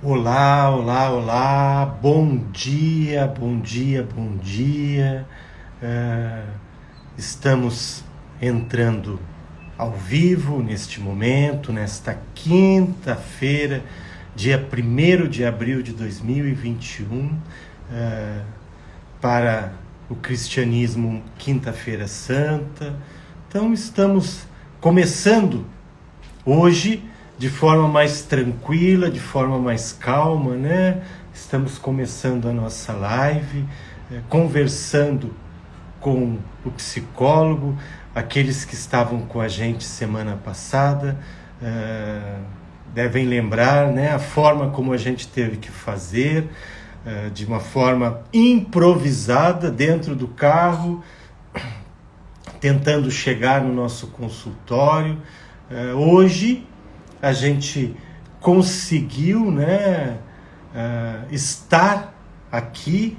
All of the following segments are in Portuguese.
Olá, olá, olá, bom dia, bom dia, bom dia. Estamos entrando ao vivo neste momento, nesta quinta-feira, dia 1º de abril de 2021, para o cristianismo, Quinta-feira Santa. Então estamos começando hoje de forma mais tranquila, de forma mais calma, né? Estamos começando a nossa live, conversando com o psicólogo, aqueles que estavam com a gente semana passada, devem lembrar, né, a forma como a gente teve que fazer, de uma forma improvisada dentro do carro, tentando chegar no nosso consultório. Hoje a gente conseguiu, né, estar aqui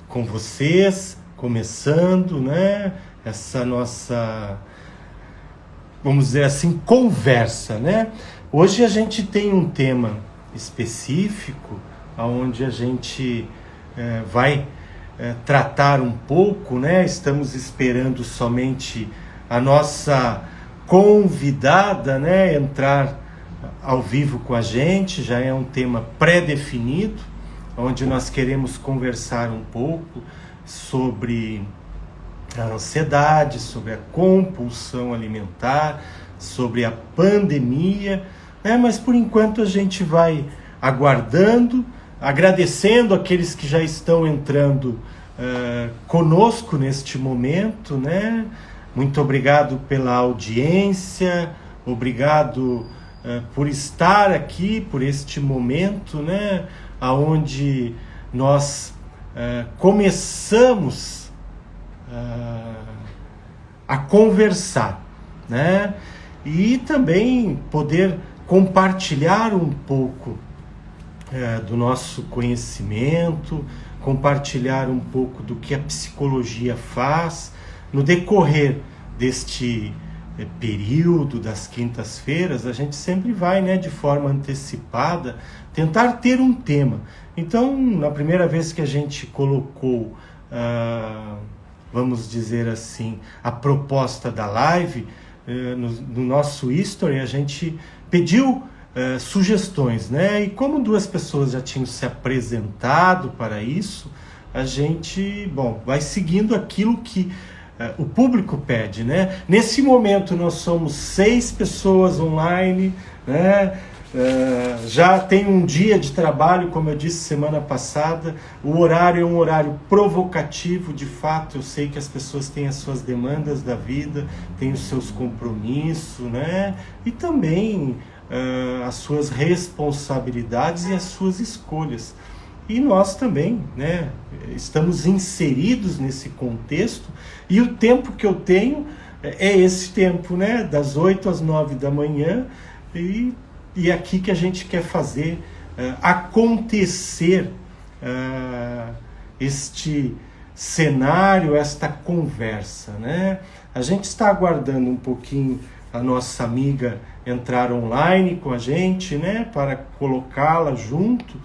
com vocês, começando, né, essa nossa, vamos dizer assim, conversa, né? Hoje a gente tem um tema específico, onde a gente vai tratar um pouco, né? Estamos esperando somente a nossa convidada, né, entrar ao vivo com a gente. Já é um tema pré-definido, onde nós queremos conversar um pouco sobre a ansiedade, sobre a compulsão alimentar, sobre a pandemia, né? Mas por enquanto a gente vai aguardando, agradecendo aqueles que já estão entrando conosco neste momento, né? Muito obrigado pela audiência, obrigado por estar aqui, por este momento, né, onde nós começamos a conversar, né, e também poder compartilhar um pouco do nosso conhecimento, compartilhar um pouco do que a psicologia faz no decorrer deste período das quintas-feiras. A gente sempre vai, né, de forma antecipada, tentar ter um tema. Então, na primeira vez que a gente colocou, vamos dizer assim, a proposta da live, no nosso history, a gente pediu sugestões, né? E como duas pessoas já tinham se apresentado para isso, a gente, vai seguindo aquilo que o público pede, né? Nesse momento nós somos 6 pessoas online, né? Já tem um dia de trabalho, como eu disse semana passada. O horário é um horário provocativo, de fato. Eu sei que as pessoas têm as suas demandas da vida, têm os seus compromissos, né? E também as suas responsabilidades e as suas escolhas. E nós também, né, estamos inseridos nesse contexto, e o tempo que eu tenho é esse tempo, né, das 8 às 9 da manhã, e é aqui que a gente quer fazer acontecer este cenário, esta conversa, né? A gente está aguardando um pouquinho a nossa amiga entrar online com a gente, né, para colocá-la junto.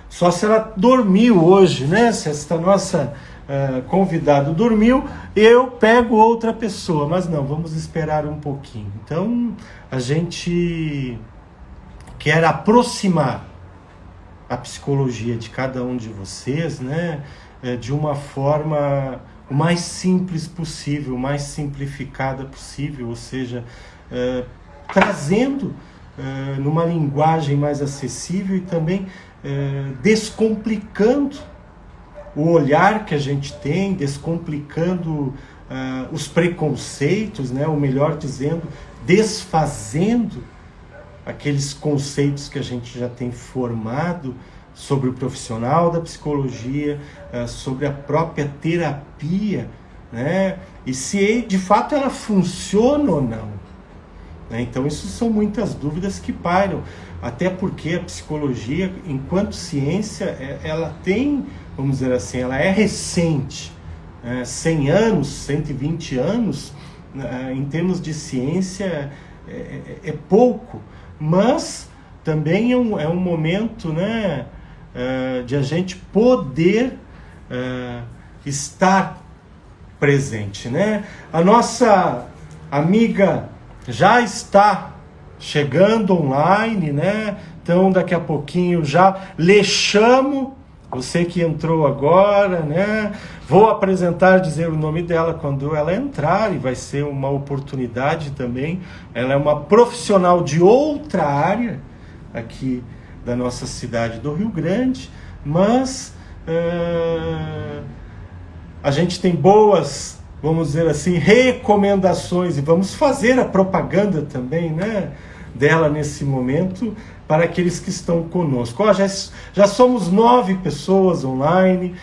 Só se ela dormiu hoje, né? Se esta nossa convidada dormiu, eu pego outra pessoa. Mas não, vamos esperar um pouquinho. Então, a gente quer aproximar a psicologia de cada um de vocês, né? De uma forma o mais simples possível, o mais simplificada possível. Ou seja, trazendo numa linguagem mais acessível e também descomplicando o olhar que a gente tem, descomplicando os preconceitos, né? Ou melhor dizendo, desfazendo aqueles conceitos que a gente já tem formado sobre o profissional da psicologia, sobre a própria terapia, né? E se de fato ela funciona ou não. Então, isso são muitas dúvidas que pairam, até porque a psicologia, enquanto ciência, ela tem, vamos dizer assim, ela é recente, 100 anos, 120 anos, em termos de ciência, é pouco, mas também é um momento, né, de a gente poder estar presente, né? A nossa amiga já está chegando online, né? Então, daqui a pouquinho já lhe chamo, você que entrou agora, né? Vou apresentar, dizer o nome dela quando ela entrar, e vai ser uma oportunidade também. Ela é uma profissional de outra área aqui da nossa cidade do Rio Grande, mas a gente tem boas, vamos dizer assim, recomendações, e vamos fazer a propaganda também, né, dela nesse momento, para aqueles que estão conosco. Já somos 9 pessoas online,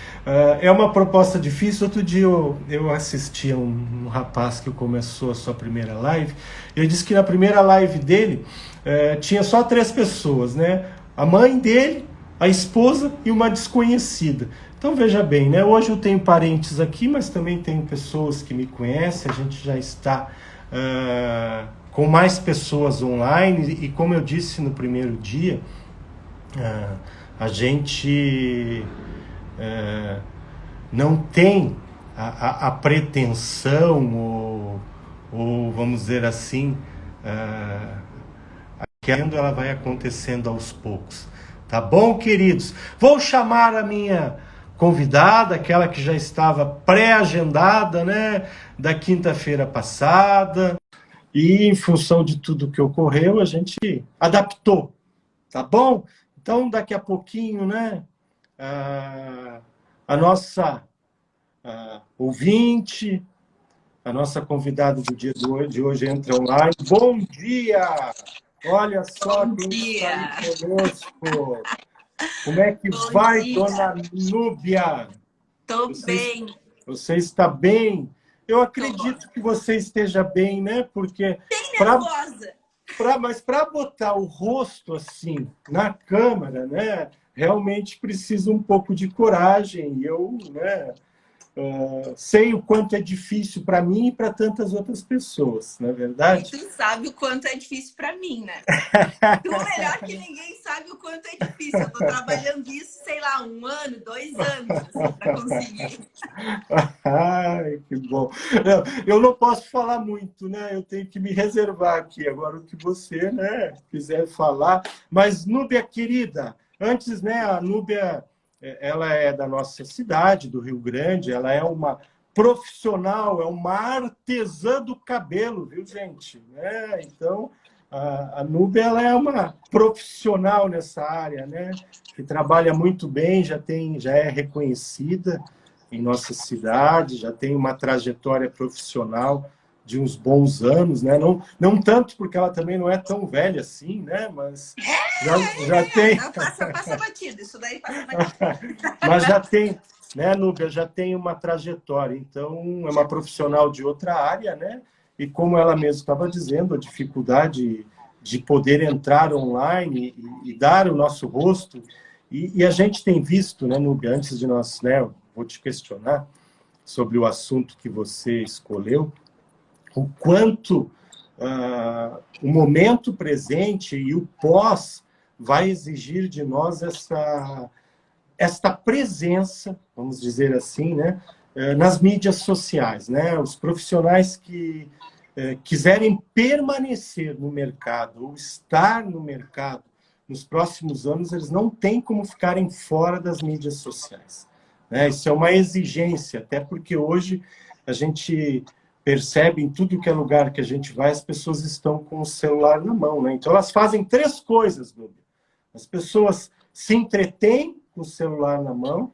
é uma proposta difícil. Outro dia eu assisti a um rapaz que começou a sua primeira live, ele disse que na primeira live dele tinha só 3 pessoas, né? A mãe dele, a esposa e uma desconhecida. Então veja bem, né? Hoje eu tenho parentes aqui, mas também tenho pessoas que me conhecem, a gente já está com mais pessoas online, e como eu disse no primeiro dia, a gente não tem a pretensão, ou vamos dizer assim, que ela vai acontecendo aos poucos. Tá bom, queridos? Vou chamar a minha convidada, aquela que já estava pré-agendada, né, da quinta-feira passada, e em função de tudo que ocorreu, a gente adaptou, tá bom? Então, daqui a pouquinho, né, a nossa ouvinte, a nossa convidada do dia de hoje entra online. Bom dia! Olha só quem está aí conosco. Como é que Bom vai, dia. dona Núbia? Estou bem. Você está bem? Eu acredito que você esteja bem, né? Porque bem nervosa. Mas para botar o rosto assim na câmera, né? Realmente precisa um pouco de coragem. E eu, né? Sei o quanto é difícil para mim e para tantas outras pessoas, não é verdade? E tu sabe o quanto é difícil para mim, né? Tu melhor que ninguém sabe o quanto é difícil. Eu estou trabalhando isso, sei lá, 1 ano, 2 anos, assim, para conseguir. Ai, que bom. Eu não posso falar muito, né? Eu tenho que me reservar aqui. Agora, o que você, né, quiser falar. Mas, Núbia, querida, antes, né, a Núbia, ela é da nossa cidade, do Rio Grande, ela é uma profissional, é uma artesã do cabelo, viu, gente? Então, a Núbia, ela é uma profissional nessa área, né? Que trabalha muito bem, já é reconhecida em nossa cidade, já tem uma trajetória profissional de uns bons anos, né? Não tanto, porque ela também não é tão velha assim, né? Mas já tem... Não, passa batido, isso daí passa batido. Mas já tem, né, Núbia, já tem uma trajetória, então é uma profissional de outra área, né? E como ela mesma estava dizendo, a dificuldade de poder entrar online e dar o nosso rosto, e a gente tem visto, né, Núbia, antes de nós, né, vou te questionar sobre o assunto que você escolheu, o quanto o momento presente e o pós vai exigir de nós esta presença, vamos dizer assim, né, nas mídias sociais, né? Os profissionais que quiserem permanecer no mercado ou estar no mercado nos próximos anos, eles não têm como ficarem fora das mídias sociais. Isso é uma exigência, até porque hoje a gente percebe em tudo que é lugar que a gente vai, as pessoas estão com o celular na mão, né? Então elas fazem 3 coisas, Núbia. As pessoas se entretêm com o celular na mão,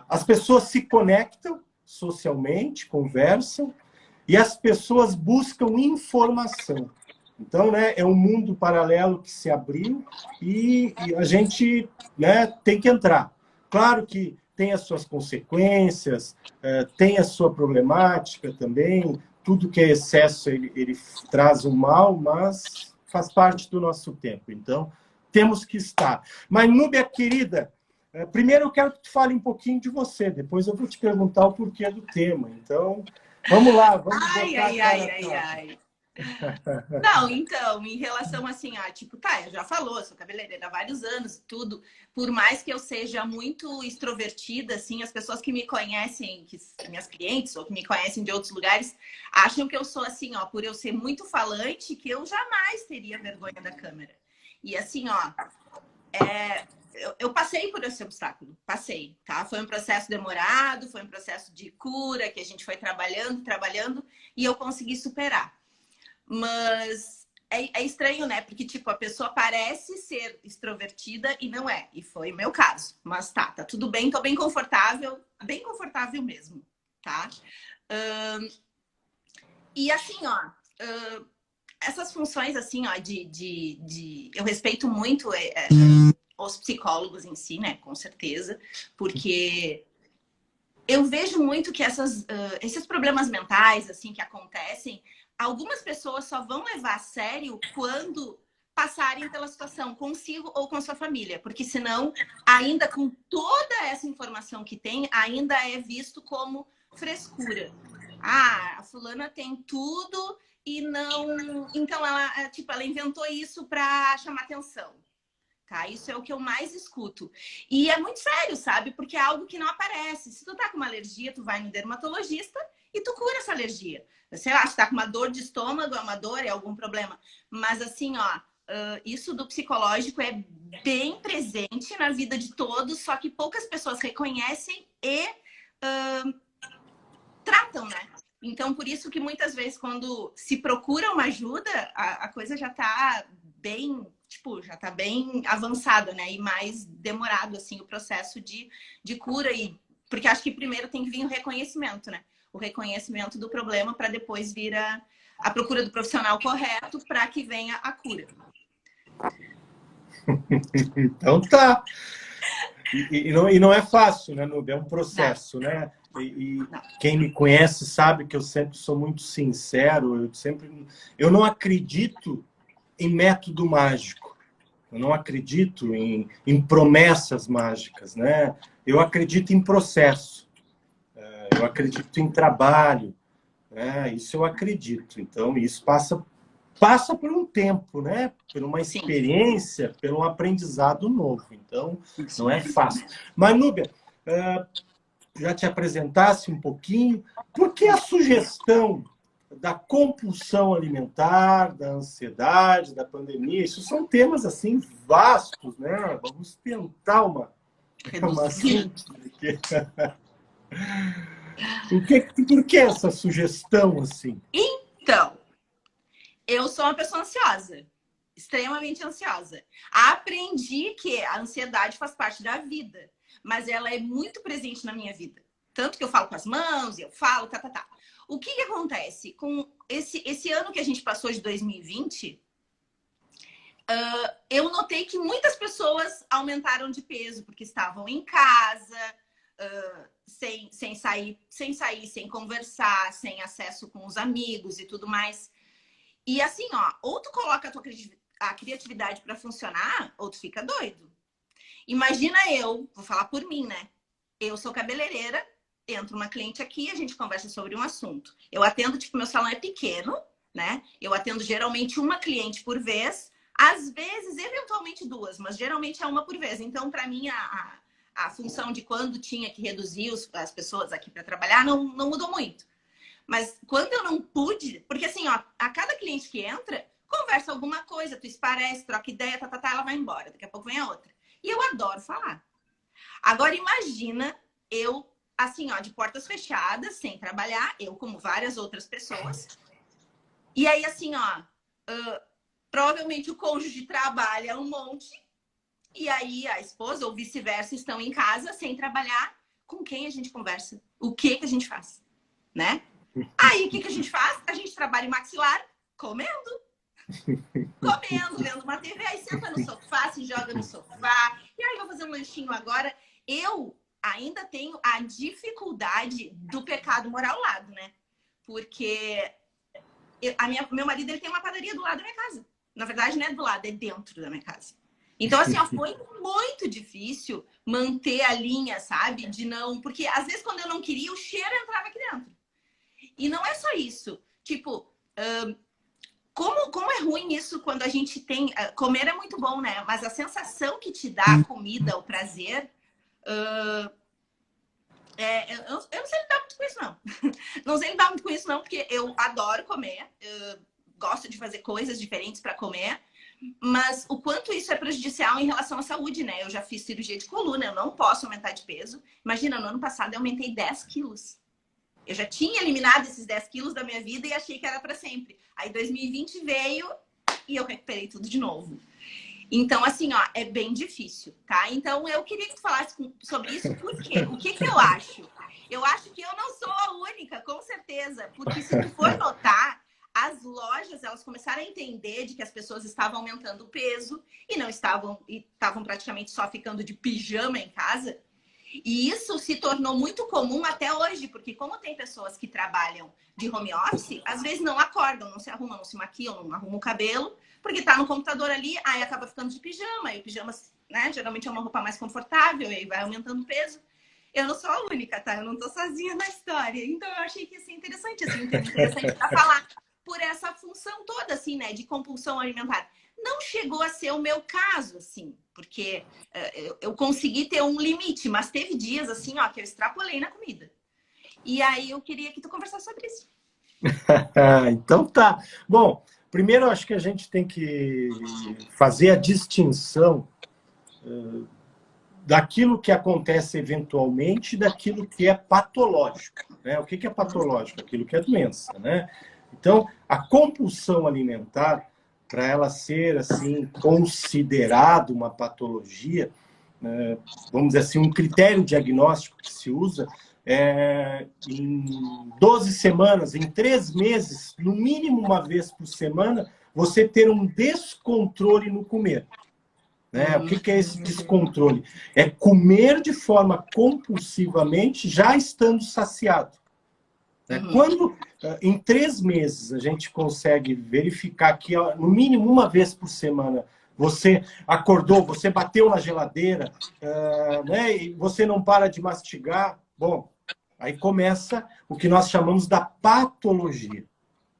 as pessoas se conectam socialmente, conversam, e as pessoas buscam informação. Então, né, é um mundo paralelo que se abriu e a gente, né, tem que entrar. Claro que tem as suas consequências, tem a sua problemática também, tudo que é excesso ele traz um mal, mas faz parte do nosso tempo. Então, temos que estar. Mas, Núbia, querida, primeiro eu quero que tu fale um pouquinho de você, depois eu vou te perguntar o porquê do tema. Então, vamos lá, vamos botar ai. Não, então, em relação assim, tipo, tá, já falou, sou cabeleireira há vários anos e tudo. Por mais que eu seja muito extrovertida, assim, as pessoas que me conhecem, minhas clientes ou que me conhecem de outros lugares, acham que eu sou assim, ó, por eu ser muito falante, que eu jamais teria vergonha da câmera. E assim, ó, eu passei por esse obstáculo, passei, tá? Foi um processo demorado, foi um processo de cura que a gente foi trabalhando, e eu consegui superar. Mas é estranho, né? Porque, tipo, a pessoa parece ser extrovertida e não é. E foi o meu caso. Mas tá tudo bem, tô bem confortável mesmo, tá? E assim, ó, essas funções, assim, ó, eu respeito muito os psicólogos em si, né? Com certeza, porque eu vejo muito que esses problemas mentais, assim, que acontecem, algumas pessoas só vão levar a sério quando passarem pela situação consigo ou com sua família, porque senão, ainda com toda essa informação que tem, ainda é visto como frescura. Ah, a fulana tem tudo e não... Então, ela inventou isso para chamar atenção. Tá? Isso é o que eu mais escuto. E é muito sério, sabe? Porque é algo que não aparece. Se tu tá com uma alergia, tu vai no dermatologista e tu cura essa alergia. Sei lá, se tá com uma dor de estômago, é uma dor, é algum problema. Mas assim, ó, isso do psicológico é bem presente na vida de todos, só que poucas pessoas reconhecem e tratam, né? Então, por isso que muitas vezes, quando se procura uma ajuda, a coisa já tá bem... Tipo, já tá bem avançado, né? E mais demorado, assim, o processo de cura. Porque acho que primeiro tem que vir o reconhecimento, né? O reconhecimento do problema para depois vir a procura do profissional correto para que venha a cura. Então tá. E não é fácil, né, Nubia? É um processo, Não. né? E quem me conhece sabe que eu sempre sou muito sincero. Eu não acredito em método mágico. Eu não acredito em promessas mágicas, né? Eu acredito em processo. Eu acredito em trabalho, né? Isso eu acredito. Então, isso passa por um tempo, né? Por uma experiência, por um aprendizado novo. Então, não é fácil. Mas, Núbia, já te apresentasse um pouquinho, por que a sugestão da compulsão alimentar, da ansiedade, da pandemia? Isso são temas, assim, vastos, né? Vamos tentar uma síntese aqui. Por que essa sugestão, assim? Então, eu sou uma pessoa ansiosa, extremamente ansiosa. Aprendi que a ansiedade faz parte da vida, mas ela é muito presente na minha vida. Tanto que eu falo com as mãos, eu falo, tá. O que acontece? Com esse ano que a gente passou de 2020, eu notei que muitas pessoas aumentaram de peso porque estavam em casa, sem sair, sem conversar, sem acesso com os amigos e tudo mais. E assim, ó, ou tu coloca a criatividade para funcionar, ou tu fica doido. Imagina vou falar por mim, né? Eu sou cabeleireira, entra uma cliente aqui, a gente conversa sobre um assunto. Eu atendo, tipo, meu salão é pequeno, né? Eu atendo geralmente uma cliente por vez, às vezes, eventualmente duas, mas geralmente é uma por vez. Então, para mim, a função de quando tinha que reduzir as pessoas aqui para trabalhar não mudou muito. Mas quando eu não pude, porque assim, ó, a cada cliente que entra, conversa alguma coisa, tu esparece, troca ideia, ela vai embora, daqui a pouco vem a outra. E eu adoro falar. Agora imagina eu, assim, ó, de portas fechadas, sem trabalhar, eu como várias outras pessoas. E aí, assim, ó, provavelmente o cônjuge trabalha um monte, e aí a esposa ou vice-versa estão em casa sem trabalhar. Com quem a gente conversa? O que a gente faz? Né? Aí, o que a gente faz? A gente trabalha em maxilar comendo. Vendo uma TV, aí senta no sofá, se joga no sofá. E aí, vou fazer um lanchinho agora. Eu ainda tenho a dificuldade do pecado moral ao lado, né? Porque meu marido ele tem uma padaria do lado da minha casa. Na verdade, não é do lado, é dentro da minha casa. Então, assim, ó, foi muito difícil manter a linha, sabe? De não... Porque, às vezes, quando eu não queria, o cheiro entrava aqui dentro. E não é só isso. Tipo, como é ruim isso quando a gente tem... Comer é muito bom, né? Mas a sensação que te dá a comida, o prazer... eu não sei lidar muito com isso, não. Não sei lidar muito com isso, não, porque eu adoro comer. Gosto de fazer coisas diferentes para comer. Mas o quanto isso é prejudicial em relação à saúde, né? Eu já fiz cirurgia de coluna, eu não posso aumentar de peso. Imagina, no ano passado eu aumentei 10 quilos. Eu já tinha eliminado esses 10 quilos da minha vida e achei que era para sempre. Aí 2020 veio e eu recuperei tudo de novo. Então, assim, ó, é bem difícil, tá? Então, eu queria que tu falasse sobre isso, por quê? O que eu acho? Eu acho que eu não sou a única, com certeza. Porque se tu for notar, as lojas, elas começaram a entender de que as pessoas estavam aumentando o peso e estavam praticamente só ficando de pijama em casa. E isso se tornou muito comum até hoje, porque como tem pessoas que trabalham de home office, às vezes não acordam, não se arrumam, não se maquiam, não arrumam o cabelo, porque tá no computador ali, aí acaba ficando de pijama, e o pijama, né, geralmente é uma roupa mais confortável, e aí vai aumentando o peso. Eu não sou a única, tá? Eu não tô sozinha na história. Então eu achei que ia ser interessante, assim, um tema interessante pra falar por essa função toda, assim, né, de compulsão alimentar. Não chegou a ser o meu caso, assim, porque eu consegui ter um limite, mas teve dias, assim, ó, que eu extrapolei na comida. E aí eu queria que tu conversasse sobre isso. Então tá. Bom, primeiro eu acho que a gente tem que fazer a distinção daquilo que acontece eventualmente e daquilo que é patológico, né? O que é patológico? Aquilo que é doença, né? Então, a compulsão alimentar, para ela ser assim considerada uma patologia, vamos dizer assim, um critério diagnóstico que se usa em 12 semanas, em 3 meses, no mínimo uma vez por semana, você ter um descontrole no comer. Né? O que é esse descontrole? É comer de forma compulsivamente, já estando saciado. Quando, em 3 meses, a gente consegue verificar que, no mínimo uma vez por semana, você acordou, você bateu na geladeira, né, e você não para de mastigar, bom, aí começa o que nós chamamos da patologia.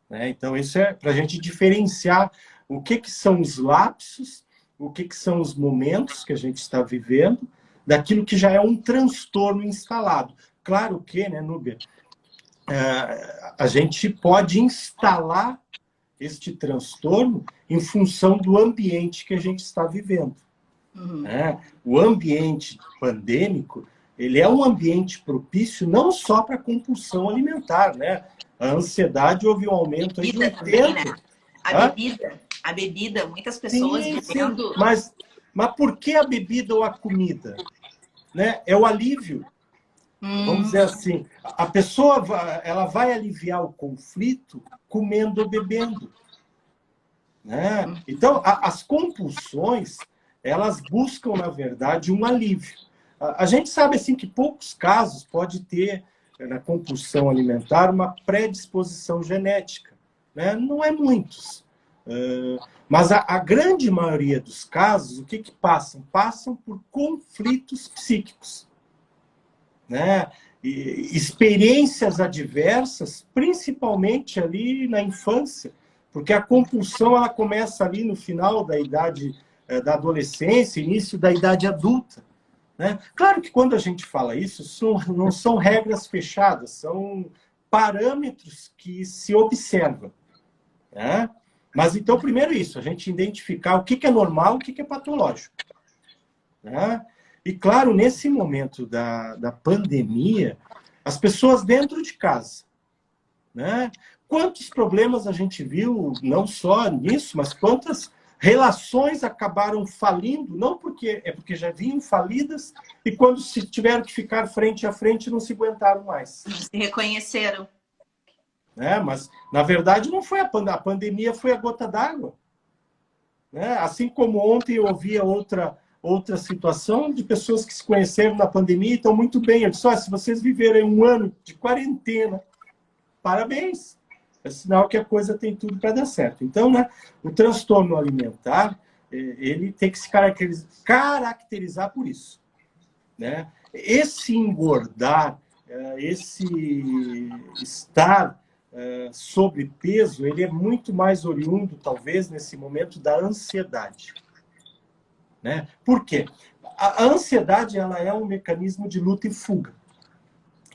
Né? Então, isso é para a gente diferenciar o que são os lapsos, o que são os momentos que a gente está vivendo, daquilo que já é um transtorno instalado. Claro que, né, Núbia, a gente pode instalar este transtorno em função do ambiente que a gente está vivendo. Né? O ambiente pandêmico, ele é um ambiente propício não só para compulsão alimentar, né? A ansiedade houve um aumento aí de 80%. Também, né? A bebida, muitas pessoas bebendo... Mas por que a bebida ou a comida? Né? É o alívio. Vamos dizer assim, a pessoa ela vai aliviar o conflito comendo ou bebendo. Né? Então, as compulsões, elas buscam, na verdade, um alívio. A gente sabe assim, que poucos casos pode ter, na compulsão alimentar, uma predisposição genética. Né? Não é muitos. Mas a grande maioria dos casos, o que passam? Passam por conflitos psíquicos. Né? E experiências adversas, principalmente ali na infância, porque a compulsão ela começa ali no final da idade da adolescência, início da idade adulta. Né? Claro que quando a gente fala isso, não são regras fechadas, são parâmetros que se observam. Né? Mas então, primeiro isso, a gente identificar o que é normal, o que é patológico. Né? E, claro, nesse momento da pandemia, as pessoas dentro de casa, né? Quantos problemas a gente viu, não só nisso, mas quantas relações acabaram falindo, não porque já vinham falidas, e quando se tiveram que ficar frente a frente, não se aguentaram mais. Se reconheceram. Né? Mas, na verdade, não foi a pandemia, foi a gota d'água. Né? Assim como ontem eu ouvia outra situação de pessoas que se conheceram na pandemia e estão muito bem. Eu disse, se vocês viverem um ano de quarentena, parabéns. É sinal que a coisa tem tudo para dar certo. Então, né, o transtorno alimentar, ele tem que se caracterizar por isso. Né? Esse engordar, esse estar sobre peso, ele é muito mais oriundo, talvez, nesse momento, da ansiedade. Né? Por quê? A ansiedade ela é um mecanismo de luta e fuga.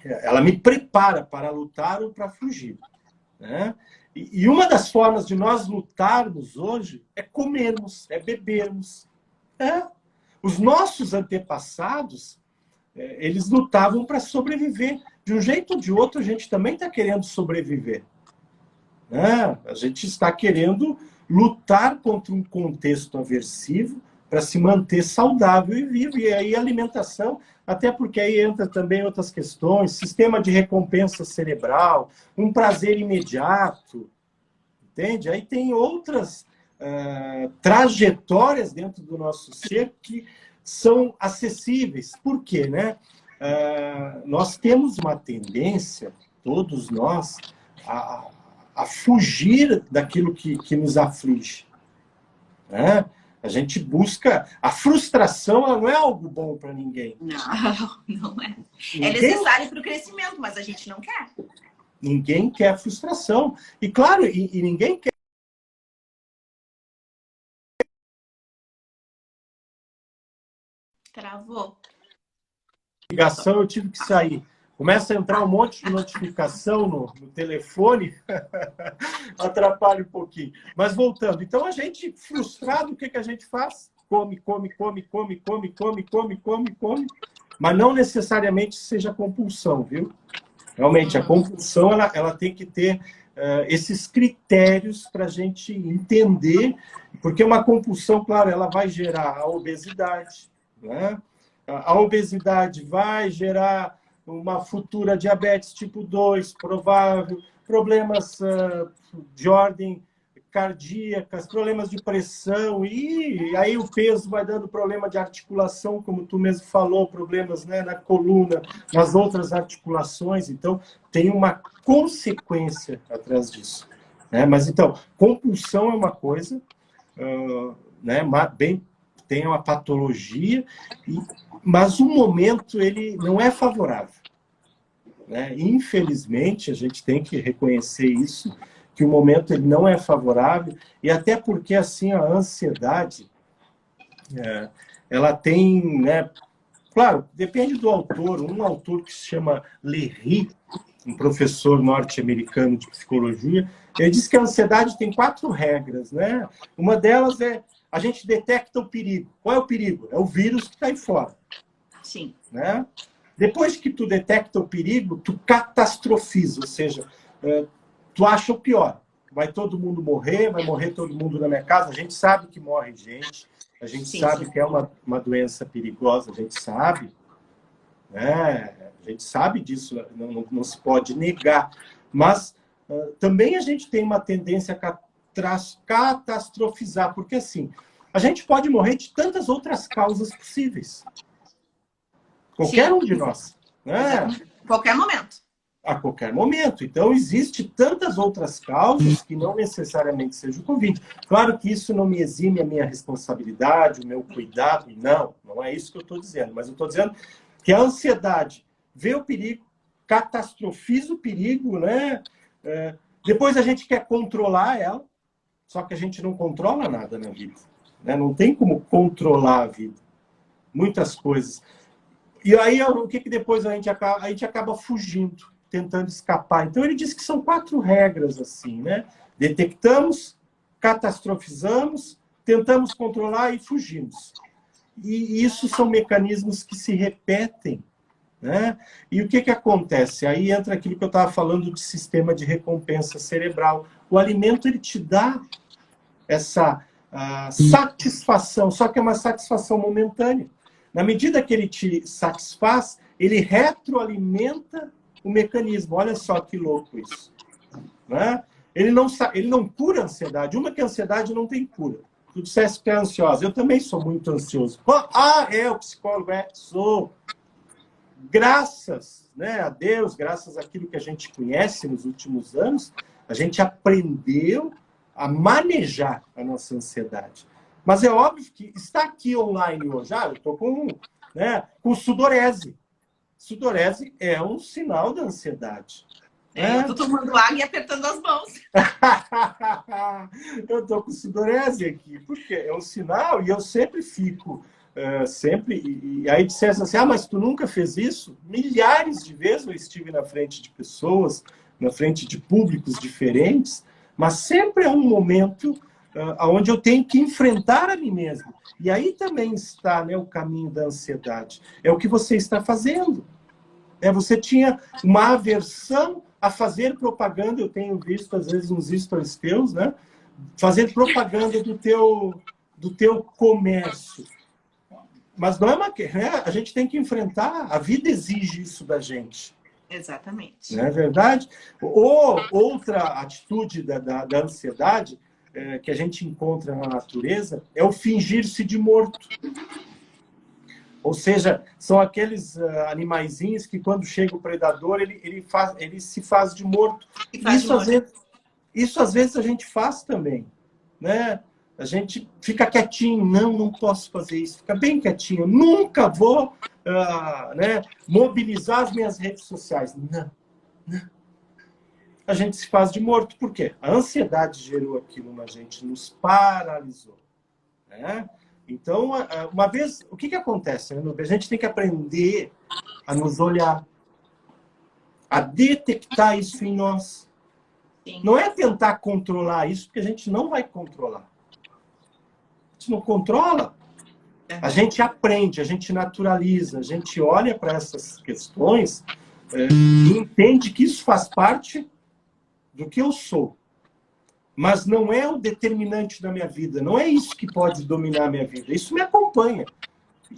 Ela me prepara para lutar ou para fugir. Né? E uma das formas de nós lutarmos hoje é comermos, é bebermos. Né? Os nossos antepassados, eles lutavam para sobreviver. De um jeito ou de outro, a gente também está querendo sobreviver. Né? A gente está querendo lutar contra um contexto aversivo para se manter saudável e vivo. E aí a alimentação, até porque aí entra também outras questões, sistema de recompensa cerebral, um prazer imediato, entende? Aí tem outras trajetórias dentro do nosso ser que são acessíveis. Por quê? Né? Nós temos uma tendência, todos nós, a fugir daquilo que nos aflige. Né? A gente busca... A frustração ela não é algo bom para ninguém. Não é. É necessário para o crescimento, mas a gente não quer. Ninguém quer frustração. E claro, e ninguém quer... Travou. Ligação, eu tive que sair. Começa a entrar um monte de notificação no telefone, atrapalha um pouquinho. Mas voltando, então a gente, frustrado, o que a gente faz? Come, mas não necessariamente seja compulsão, viu? Realmente, a compulsão ela tem que ter esses critérios para a gente entender, porque uma compulsão, claro, ela vai gerar a obesidade, né? A obesidade vai gerar uma futura diabetes tipo 2, provável, problemas de ordem cardíacas, problemas de pressão, e aí o peso vai dando problema de articulação, como tu mesmo falou, problemas, né, na coluna, nas outras articulações, então tem uma consequência atrás disso. Né? Mas então, compulsão é uma coisa, né, bem, tem uma patologia, mas o momento ele não é favorável. Né? Infelizmente, a gente tem que reconhecer isso, que o momento ele não é favorável, e até porque assim a ansiedade, ela tem, né, claro, depende do autor, um autor que se chama Léry, um professor norte-americano de psicologia, ele diz que a ansiedade tem 4 regras, né? Uma delas é a gente detecta o perigo. Qual é o perigo? É o vírus que está aí fora. Sim. Né? Depois que tu detecta o perigo, tu catastrofiza, ou seja, tu acha o pior. Vai todo mundo morrer, vai morrer todo mundo na minha casa. A gente sabe que morre gente, a gente sabe que é uma doença perigosa, a gente sabe. Né? A gente sabe disso, não se pode negar. Mas também a gente tem uma tendência a catastrofizar, porque assim, a gente pode morrer de tantas outras causas possíveis. Qualquer um de nós. Né? Qualquer momento. A qualquer momento. Então, existe tantas outras causas que não necessariamente seja o Covid. Claro que isso não me exime a minha responsabilidade, o meu cuidado. Não é isso que eu estou dizendo. Mas eu estou dizendo que a ansiedade vê o perigo, catastrofiza o perigo, né? Depois a gente quer controlar ela, só que a gente não controla nada na vida. Né? Não tem como controlar a vida. Muitas coisas. E aí, o que depois a gente acaba fugindo, tentando escapar. Então, ele diz que são 4 regras, assim, né? Detectamos, catastrofizamos, tentamos controlar e fugimos. E isso são mecanismos que se repetem. Né? E o que acontece? Aí entra aquilo que eu estava falando de sistema de recompensa cerebral. O alimento, ele te dá essa satisfação, só que é uma satisfação momentânea. Na medida que ele te satisfaz, ele retroalimenta o mecanismo. Olha só que louco isso. Né? Ele não cura a ansiedade. Uma que a ansiedade não tem cura. Tu disseste que é ansiosa. Eu também sou muito ansioso. O psicólogo sou. Graças, né, a Deus, graças àquilo que a gente conhece nos últimos anos, a gente aprendeu a manejar a nossa ansiedade. Mas é óbvio que está aqui online hoje. Eu estou com sudorese. Sudorese é um sinal da ansiedade. Eu tô tomando água e apertando as mãos. Eu tô com sudorese aqui, porque é um sinal e eu sempre fico, e aí dissesse assim, mas tu nunca fez isso? Milhares de vezes eu estive na frente de pessoas, na frente de públicos diferentes, mas sempre é um momento onde eu tenho que enfrentar a mim mesmo. E aí também está, né, o caminho da ansiedade. É o que você está fazendo. Você tinha uma aversão a fazer propaganda, eu tenho visto, às vezes, nos stories teus, né? Fazer propaganda do teu comércio. Mas não é uma... Né? A gente tem que enfrentar, a vida exige isso da gente. Exatamente. Não é verdade? Ou outra atitude da ansiedade que a gente encontra na natureza é o fingir-se de morto. Ou seja, são aqueles animaizinhos que quando chega o predador, ele se faz de morto. Isso às vezes a gente faz também, né? A gente fica quietinho, não posso fazer isso, fica bem quietinho, eu nunca vou né, mobilizar as minhas redes sociais. Não. A gente se faz de morto, por quê? A ansiedade gerou aquilo na gente, nos paralisou, né? Então, uma vez, o que acontece? Né? A gente tem que aprender a nos olhar, a detectar isso em nós. Sim. Não é tentar controlar isso, porque a gente não vai controlar. A gente não controla. A gente aprende, a gente naturaliza, a gente olha para essas questões e entende que isso faz parte do que eu sou. Mas não é o determinante da minha vida. Não é isso que pode dominar a minha vida. Isso me acompanha.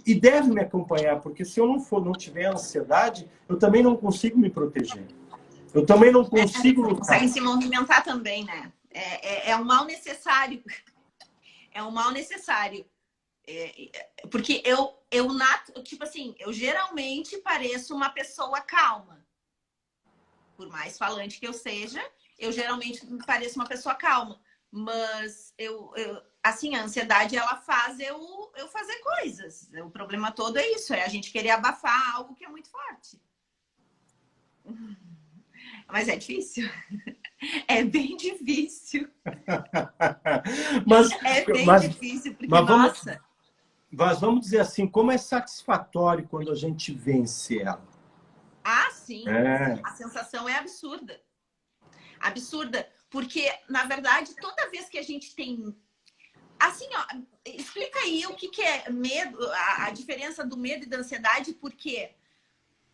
E deve me acompanhar, porque se eu não tiver ansiedade, eu também não consigo me proteger. Eu também não consigo lutar. Consegue se movimentar também, né? É um mal necessário. É um mal necessário. Porque tipo assim, eu geralmente pareço uma pessoa calma. Por mais falante que eu seja, eu geralmente pareço uma pessoa calma. Mas assim, a ansiedade, ela faz eu fazer coisas. O problema todo é isso, é a gente querer abafar algo que é muito forte. Mas é difícil. É bem difícil. Difícil, porque, nossa... Mas vamos dizer assim, como é satisfatório quando a gente vence ela. Ah, sim. A sensação é absurda. Absurda. Porque, na verdade, toda vez que a gente tem... Assim, ó, explica aí o que é medo, a diferença do medo e da ansiedade, por quê?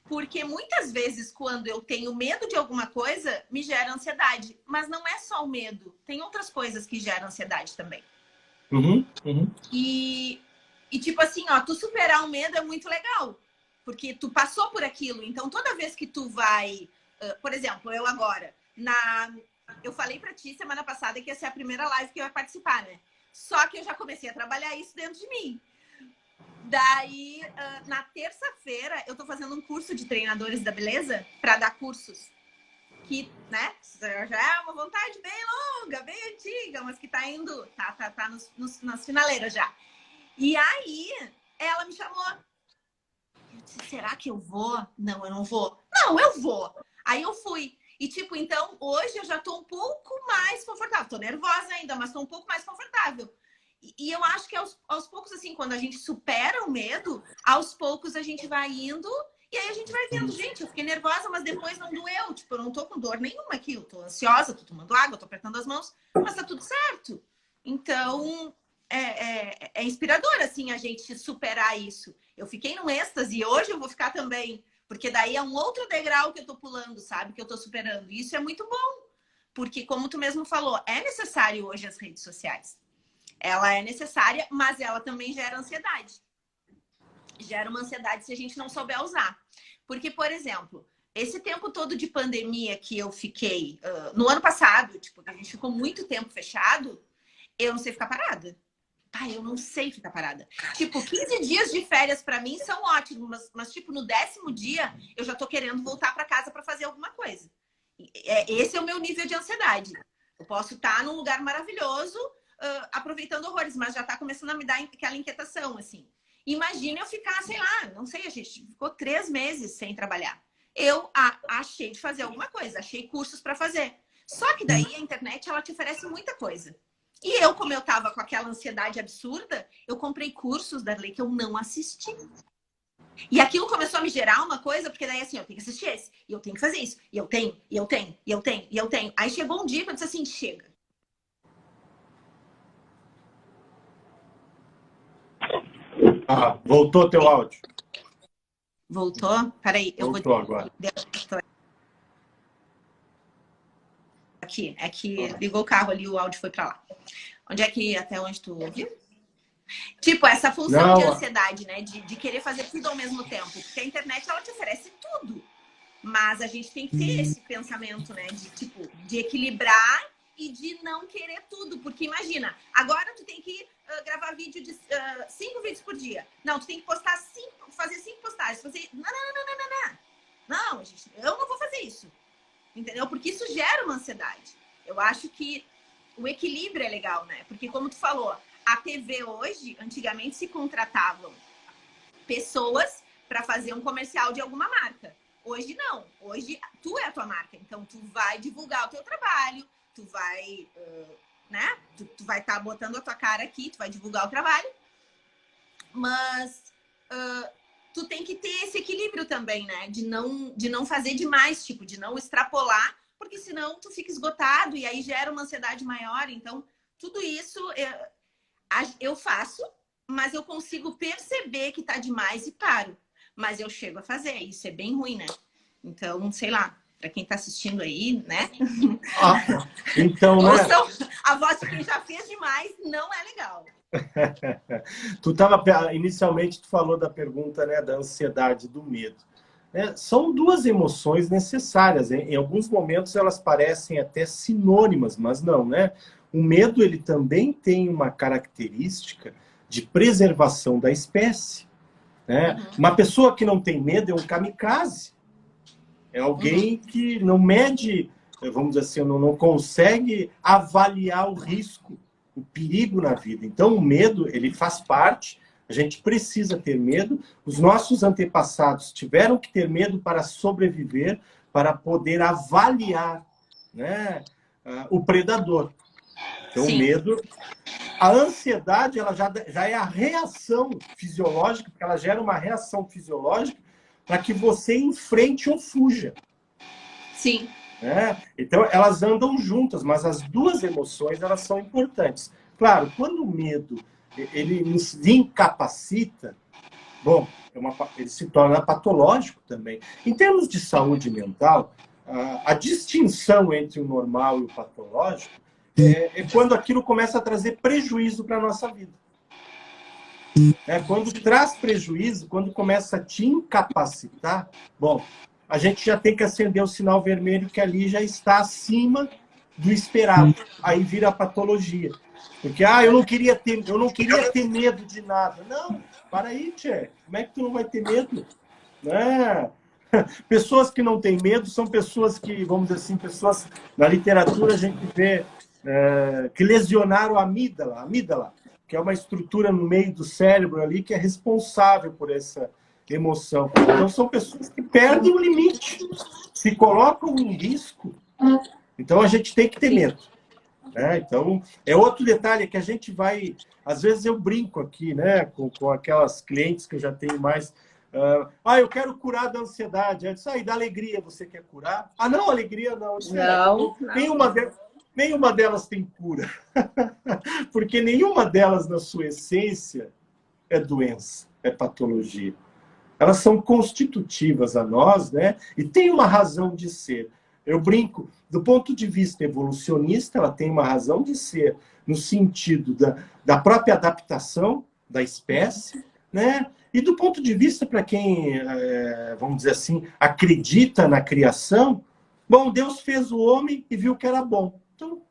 Porque muitas vezes, quando eu tenho medo de alguma coisa, me gera ansiedade. Mas não é só o medo. Tem outras coisas que geram ansiedade também. E tipo assim, ó, tu superar o medo é muito legal. Porque tu passou por aquilo. Então, toda vez que tu vai... por exemplo, eu agora... Eu falei pra ti semana passada que ia ser a primeira live que eu ia participar, né? Só que eu já comecei a trabalhar isso dentro de mim. Daí, na terça-feira, eu tô fazendo um curso de treinadores da beleza para dar cursos. Que, né, já é uma vontade bem longa, bem antiga, mas que tá indo, tá nas finaleiras já. E aí, ela me chamou. Eu disse, será que eu vou? Não, eu não vou. Não, eu vou. Aí eu fui. E tipo, então, hoje eu já tô um pouco mais confortável. Tô nervosa ainda, mas tô um pouco mais confortável. E eu acho que aos poucos, assim, quando a gente supera o medo, aos poucos a gente vai indo e aí a gente vai vendo, gente, eu fiquei nervosa, mas depois não doeu. Tipo, eu não tô com dor nenhuma aqui. Eu tô ansiosa, tô tomando água, tô apertando as mãos, mas tá tudo certo. Então, é inspirador, assim, a gente superar isso. Eu fiquei num êxtase e hoje eu vou ficar também, porque daí é um outro degrau que eu tô pulando, sabe? Que eu tô superando. E isso é muito bom, porque como tu mesmo falou, é necessário hoje as redes sociais. Ela é necessária, mas ela também gera ansiedade. Gera uma ansiedade se a gente não souber usar. Porque, por exemplo, esse tempo todo de pandemia que eu fiquei no ano passado, tipo, a gente ficou muito tempo fechado, eu não sei ficar parada. Eu não sei ficar parada. Tipo, 15 dias de férias pra mim são ótimos, mas tipo, no 10º dia, eu já tô querendo voltar pra casa pra fazer alguma coisa. Esse é o meu nível de ansiedade. Eu posso estar num lugar maravilhoso, aproveitando horrores, mas já tá começando a me dar aquela inquietação, assim. Imagina eu ficar, sei lá, não sei, a gente ficou 3 meses sem trabalhar. eu achei de fazer alguma coisa, achei cursos para fazer. Só que daí a internet, ela te oferece muita coisa. E eu, como eu tava com aquela ansiedade absurda, eu comprei cursos, Darley, que eu não assisti. E aquilo começou a me gerar uma coisa, porque daí assim, eu tenho que assistir esse, e eu tenho que fazer isso, e eu tenho, e eu tenho, e eu tenho, e eu tenho. Aí chegou um dia que eu disse assim, chega. Voltou teu áudio. Voltou? Peraí, eu Voltou agora. Aqui, é que ligou o carro ali, o áudio foi pra lá. Onde é que, até onde tu ouviu? Tipo, essa função de ansiedade, né? De querer fazer tudo ao mesmo tempo. Porque a internet, ela te oferece tudo. Mas a gente tem que ter esse pensamento, né? De, tipo, de equilibrar e de não querer tudo. Porque imagina, agora tu tem que gravar vídeo de 5 vídeos por dia. Não, tu tem que postar fazer 5 postagens. Fazer... Não, gente, eu não vou fazer isso. Entendeu? Porque isso gera uma ansiedade. Eu acho que o equilíbrio é legal, né? Porque como tu falou, a TV hoje, antigamente se contratavam pessoas para fazer um comercial de alguma marca. Hoje não. Hoje tu é a tua marca. Então tu vai divulgar o teu trabalho, tu vai, né? Tu vai estar botando a tua cara aqui, tu vai divulgar o trabalho. Mas tu tem que ter esse equilíbrio também, né? De não fazer demais, tipo, de não extrapolar, porque senão tu fica esgotado e aí gera uma ansiedade maior. Então, tudo isso eu faço, mas eu consigo perceber que tá demais e paro. Mas eu chego a fazer, isso é bem ruim, né? Então, sei lá, para quem tá assistindo aí, né? Então, né? Ouçam, a voz de quem já fez demais não é legal. Inicialmente tu falou da pergunta, né, da ansiedade, do medo. São duas emoções necessárias. Em alguns momentos elas parecem até sinônimas, mas não, né? O medo, ele também tem uma característica de preservação da espécie, né? Uhum. Uma pessoa que não tem medo é um kamikaze. É alguém que não mede, vamos dizer assim, não consegue avaliar o risco, o perigo na vida. Então, o medo, ele faz parte. A gente precisa ter medo. Os nossos antepassados tiveram que ter medo para sobreviver, para poder avaliar, né, o predador. Então, Sim. o medo... A ansiedade, ela já é a reação fisiológica, porque ela gera uma reação fisiológica para que você enfrente ou fuja. Sim. Então, elas andam juntas, mas as duas emoções, elas são importantes. Claro, quando o medo ele nos incapacita, bom, ele se torna patológico também. Em termos de saúde mental, a distinção entre o normal e o patológico é quando aquilo começa a trazer prejuízo para a nossa vida. Quando traz prejuízo, quando começa a te incapacitar, bom, a gente já tem que acender o sinal vermelho que ali já está acima do esperado. Aí vira a patologia. Porque, eu não queria ter medo de nada. Não, para aí, tchê. Como é que tu não vai ter medo? Pessoas que não têm medo são pessoas que, vamos dizer assim, pessoas na literatura a gente vê que lesionaram a amígdala, que é uma estrutura no meio do cérebro ali que é responsável por essa emoção. Então, são pessoas que perdem o limite, se colocam em risco. Então, a gente tem que ter medo. Então, é outro detalhe que a gente vai... Às vezes eu brinco aqui, né, com aquelas clientes que eu já tenho mais... eu quero curar da ansiedade. Eu disse, da alegria você quer curar? Não, alegria não. Disse, não. Nenhuma delas tem cura. Porque nenhuma delas, na sua essência, é doença, é patologia. Elas são constitutivas a nós, né? E tem uma razão de ser. Eu brinco, do ponto de vista evolucionista, ela tem uma razão de ser, no sentido da própria adaptação da espécie, né? E do ponto de vista, para quem, vamos dizer assim, acredita na criação, bom, Deus fez o homem e viu que era bom. Então,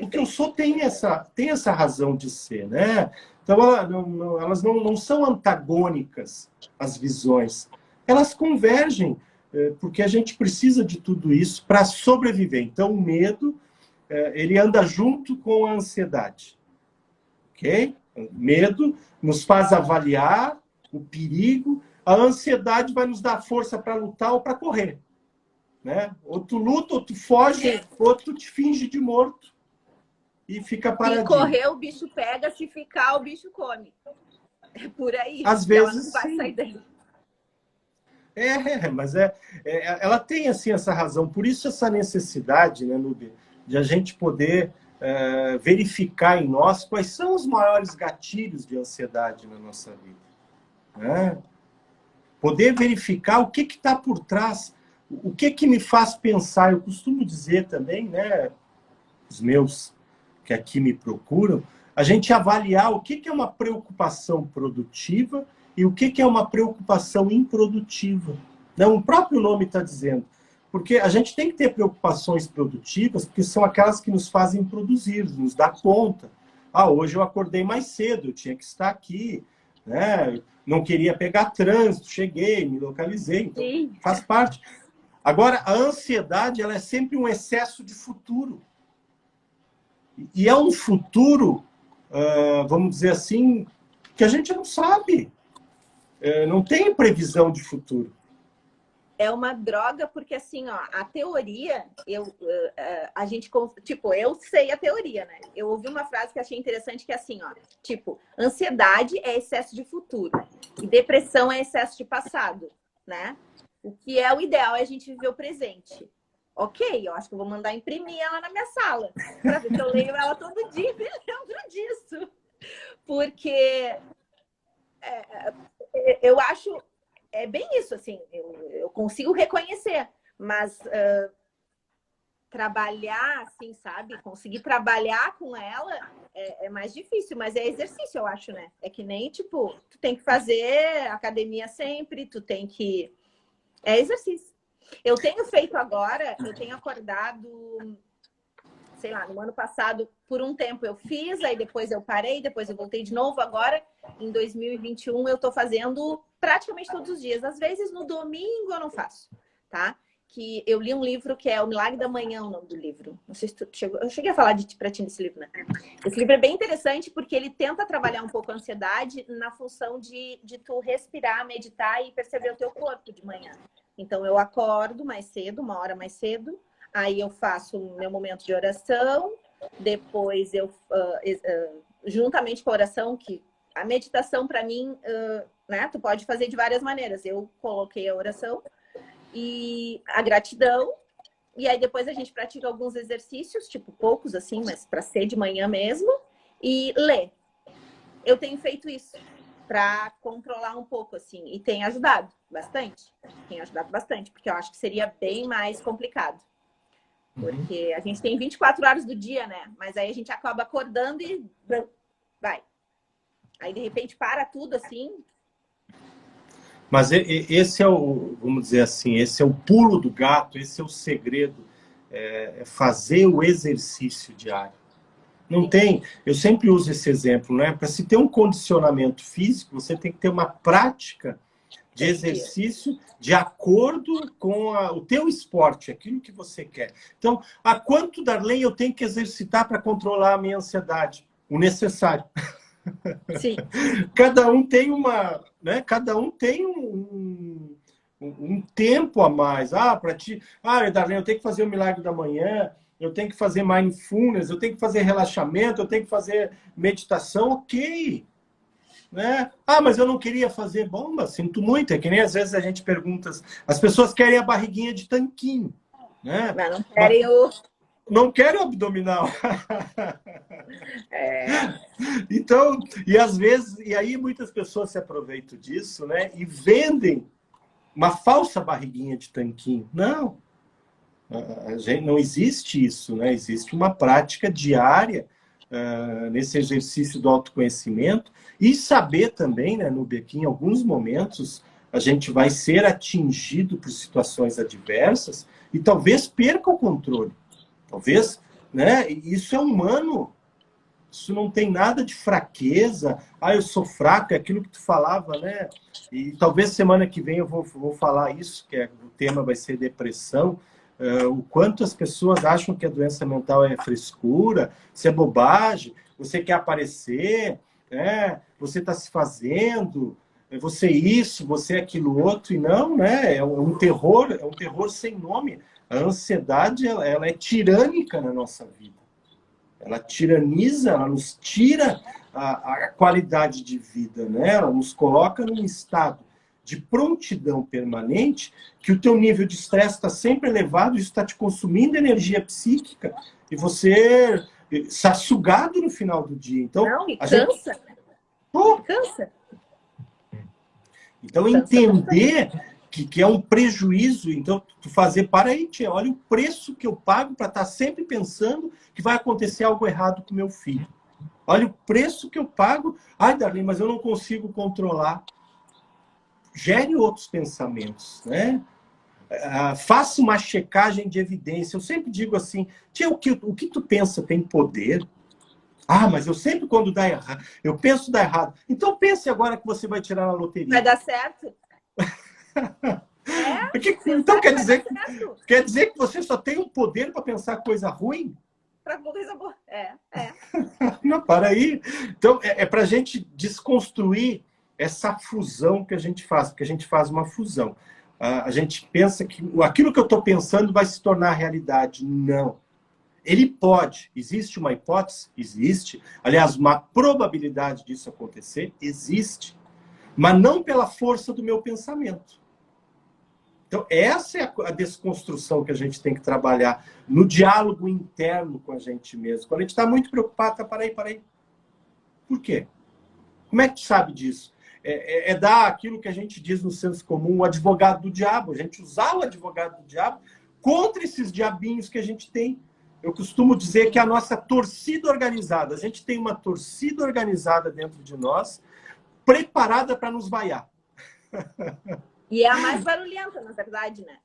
o que eu sou tem essa razão de ser, né? Então, elas não são antagônicas, as visões. Elas convergem, porque a gente precisa de tudo isso para sobreviver. Então, o medo, ele anda junto com a ansiedade. Ok? O medo nos faz avaliar o perigo, A ansiedade vai nos dar força para lutar ou para correr, né? Ou tu luta, ou tu foge, ou tu te finge de morto e fica paradinho. Se correr, o bicho pega, se ficar, o bicho come. É por aí. Às vezes, ela não vai sair daí. Mas ela tem assim essa razão. Por isso essa necessidade, né, Núbia, de a gente poder verificar em nós quais são os maiores gatilhos de ansiedade na nossa vida, né? Poder verificar o que está por trás, o que me faz pensar. Eu costumo dizer também, né, os meus que aqui me procuram, a gente avaliar o que é uma preocupação produtiva e o que é uma preocupação improdutiva. Não, o próprio nome está dizendo. Porque a gente tem que ter preocupações produtivas, porque são aquelas que nos fazem produzir, nos dá conta. Hoje eu acordei mais cedo, eu tinha que estar aqui, né? Não queria pegar trânsito, cheguei, me localizei, então Sim. faz parte. Agora, a ansiedade, ela é sempre um excesso de futuro. E é um futuro, vamos dizer assim, que a gente não sabe. Não tem previsão de futuro. É uma droga, porque assim, ó, a teoria, a gente, tipo, eu sei a teoria, né? Eu ouvi uma frase que achei interessante, que é assim, ó, tipo, ansiedade é excesso de futuro e depressão é excesso de passado, né? O que é o ideal é a gente viver o presente. Ok, eu acho que eu vou mandar imprimir ela na minha sala, para ver que eu leio ela todo dia e me lembro disso. Porque eu acho... É bem isso, assim, eu consigo reconhecer, mas trabalhar, assim, sabe? Conseguir trabalhar com ela é mais difícil, mas é exercício, eu acho, né? É que nem, tipo, tu tem que fazer academia sempre, tu tem que... É exercício. Eu tenho feito agora, eu tenho acordado, sei lá, no ano passado, por um tempo eu fiz, aí depois eu parei, depois eu voltei de novo. Agora, em 2021, eu tô fazendo praticamente todos os dias. Às vezes, no domingo, eu não faço, tá? Que eu li um livro que é O Milagre da Manhã, o nome do livro. Não sei se tu chegou... Eu cheguei a falar pra ti desse livro, né? Esse livro é bem interessante porque ele tenta trabalhar um pouco a ansiedade na função de tu respirar, meditar e perceber o teu corpo de manhã. Então, eu acordo mais cedo, 1 hora mais cedo, aí eu faço o meu momento de oração, depois eu, juntamente com a oração, que a meditação para mim, né, tu pode fazer de várias maneiras. Eu coloquei a oração e a gratidão, e aí depois a gente pratica alguns exercícios, tipo poucos assim, mas para ser de manhã mesmo, e ler. Eu tenho feito isso para controlar um pouco, assim, e tem ajudado bastante. Tem ajudado bastante, porque eu acho que seria bem mais complicado. Porque a gente tem 24 horas do dia, né? Mas aí a gente acaba acordando e vai. Aí, de repente, para tudo assim. Mas esse é o, vamos dizer assim, esse é o pulo do gato, esse é o segredo, é fazer o exercício diário. Não tem, eu sempre uso esse exemplo, né? Para se ter um condicionamento físico, você tem que ter uma prática de exercício de acordo com o teu esporte, aquilo que você quer. Então, a quanto, Darlene, eu tenho que exercitar para controlar a minha ansiedade? O necessário. Sim. Cada um tem uma, né? Cada um tem um tempo a mais. Para ti, Darlene, eu tenho que fazer o milagre da manhã, eu tenho que fazer mindfulness, eu tenho que fazer relaxamento, eu tenho que fazer meditação, ok. Né? Mas eu não queria fazer. Bom, mas sinto muito. É que nem às vezes a gente pergunta, as pessoas querem a barriguinha de tanquinho, né? Mas não querem o... Não querem o abdominal. Então, e às vezes, e aí muitas pessoas se aproveitam disso, né? E vendem uma falsa barriguinha de tanquinho. Não. Não existe isso, né? Existe uma prática diária nesse exercício do autoconhecimento e saber também, né, Núbia, que em alguns momentos a gente vai ser atingido por situações adversas e talvez perca o controle. Talvez, né? Isso é humano. Isso não tem nada de fraqueza. Eu sou fraco, é aquilo que tu falava, né? E talvez semana que vem eu vou falar isso, que o tema vai ser depressão. O quanto as pessoas acham que a doença mental é frescura, se é bobagem, você quer aparecer, né? Você está se fazendo. você isso, você aquilo outro, e não, né? É um terror sem nome. A ansiedade, ela é tirânica na nossa vida. Ela tiraniza, ela nos tira a qualidade de vida, né? Ela nos coloca num estado de prontidão permanente, que o teu nível de estresse está sempre elevado, isso está te consumindo energia psíquica, e você está sugado no final do dia. Então, não, e cansa. Cansa. Então, entender que é um prejuízo, então, tu fazer, para aí, tia, olha o preço que eu pago para estar sempre pensando que vai acontecer algo errado com meu filho. Olha o preço que eu pago. Ai, Darlene, mas eu não consigo controlar. Gere outros pensamentos, né? Faça uma checagem de evidência. Eu sempre digo assim, tia, o que tu pensa tem poder? Ah, mas eu sempre, quando dá errado, eu penso dar errado. Então pense agora que você vai tirar na loteria. Vai dar certo? Então quer dizer que você só tem um poder para pensar coisa ruim? Para coisa boa. Não, para aí. Então, é para a gente desconstruir essa fusão que a gente faz, porque a gente faz uma fusão. A gente pensa que aquilo que eu estou pensando vai se tornar realidade. Não. Ele pode. Existe uma hipótese? Existe. Aliás, uma probabilidade disso acontecer? Existe. Mas não pela força do meu pensamento. Então, essa é a desconstrução que a gente tem que trabalhar no diálogo interno com a gente mesmo. Quando a gente está muito preocupado, para aí. Por quê? Como é que tu sabe disso? É dar aquilo que a gente diz no senso comum, o advogado do diabo. A gente usar o advogado do diabo contra esses diabinhos que a gente tem. Eu costumo dizer que é a nossa torcida organizada. A gente tem uma torcida organizada dentro de nós, preparada para nos vaiar. E é a mais barulhenta, na verdade, né?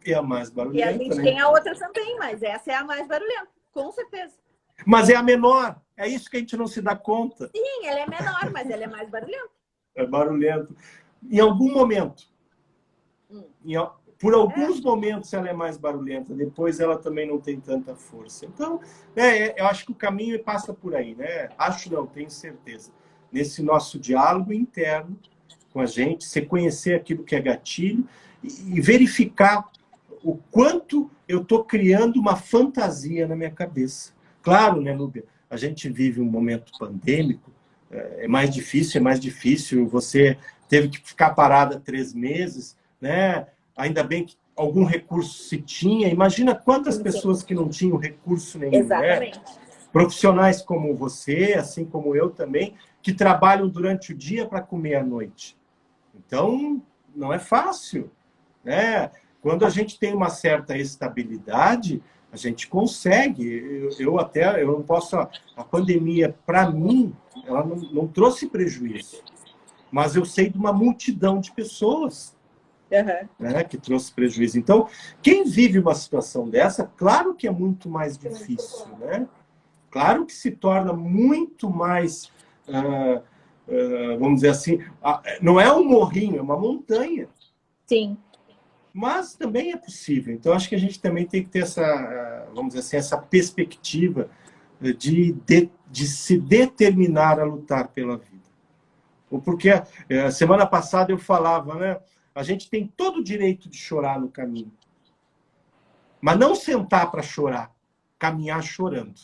É a mais barulhenta. E a gente tem a outra também, mas essa é a mais barulhenta, com certeza. Mas é a menor. É isso que a gente não se dá conta. Sim, ela é menor, mas ela é mais barulhenta. É barulhento. Em algum momento. Por alguns momentos ela é mais barulhenta, depois ela também não tem tanta força. Então, eu acho que o caminho passa por aí, né? Acho não, tenho certeza. Nesse nosso diálogo interno com a gente, você conhecer aquilo que é gatilho e verificar o quanto eu estou criando uma fantasia na minha cabeça. Claro, né, Núbia? A gente vive um momento pandêmico, é mais difícil. Você teve que ficar parada 3 meses, né? Ainda bem que algum recurso se tinha. Imagina quantas pessoas que não tinham recurso nenhum. Exatamente. Né? Profissionais como você, assim como eu também, que trabalham durante o dia para comer à noite. Então, não é fácil. Né? Quando a gente tem uma certa estabilidade, a gente consegue. Eu não posso... A pandemia, para mim, ela não trouxe prejuízo. Mas eu sei de uma multidão de pessoas né, que trouxe prejuízo. Então, quem vive uma situação dessa, claro que é muito mais difícil. Né? Claro que se torna muito mais... vamos dizer assim, não é um morrinho, é uma montanha. Sim. Mas também é possível. Então, acho que a gente também tem que ter essa, vamos dizer assim, essa perspectiva de se determinar a lutar pela vida. Porque semana passada eu falava, né? A gente tem todo o direito de chorar no caminho. Mas não sentar para chorar, caminhar chorando.